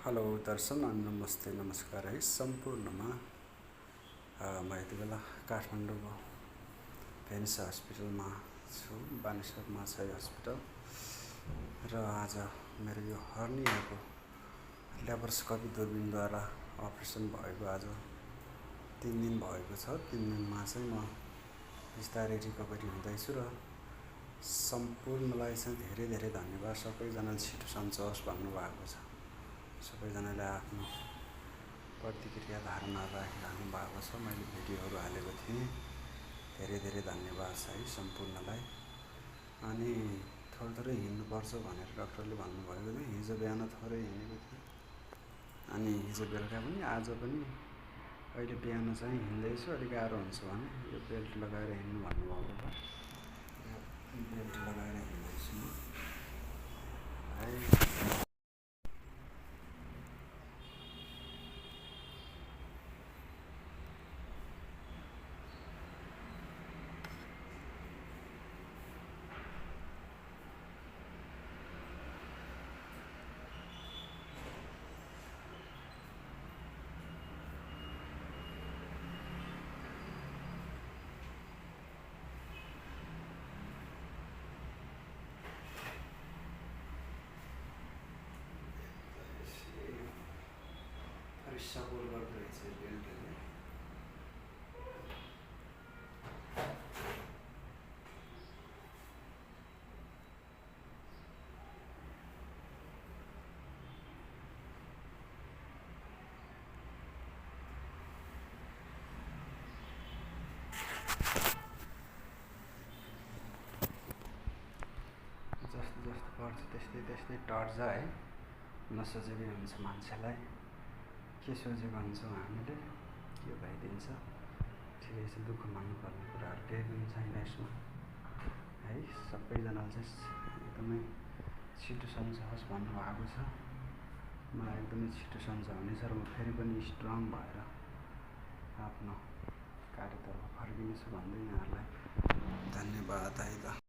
Hello दर्शन अनि नमस्ते नमस्कार है सम्पूर्णमा। म यति बेला काठमाडौँको भेन्स हस्पिटलमा छु, बानेश्वरमा छ यो हस्पिटल। र आज मेरो यो हर्नियाको ल्याप्रोस्कोपी दूरबीनद्वारा अपरेसन भएको आज 3 दिन भएको छ। 3 दिनमा चाहिँ म बिस्तारै रिकभरी हुँदैछु र सम्पूर्णलाई चाहिँ धेरै धेरै धन्यवाद। सबैजनाले छिटो सन्चो होस् भन्नुभएको छ। सबैजनाले आफ्नो प्रतिक्रिया धारणा राखिरहनु भएको छ। मैले भिडियोहरू हालेको थिएँ। धेरै धेरै धन्यवाद छ है सम्पूर्णलाई। अनि थोरै हिँड्नुपर्छ भनेर डाक्टरले भन्नुभएको थियो। हिजो बिहान थोरै हिँडेको थिएँ अनि हिजो बेलुका पनि आज पनि अहिले बिहान चाहिँ हिँड्दैछु। अलिक गाह्रो हुन्छ भने यो बेल्ट लगाएर हिँड्नु भन्नुभएको छ। बेल्ट लगाएर हिँड्दैछु म है। सपोर्ट गर्दो रहेछ बेल्टले। जस्तो जस्तो पर्छ त्यस्तै त्यस्तै टर्छ है। नसोचेकै हुन्छ मान्छेलाई। के सोचेको हुन्छौँ हामीले के भइदिन्छ। ठिकै छ, दुःख मान्नुपर्ने कुराहरू केही पनि छैन यसमा है। सबैजनाले चाहिँ एकदमै छिटो सन्चो होस् भन्नुभएको छ। मलाई एकदमै छिटो सन्चो हुनेछ र म फेरि पनि स्ट्रङ भएर आफ्नो कार्यतर्फ फर्किनेछु भन्दै यहाँहरूलाई धन्यवाद है त।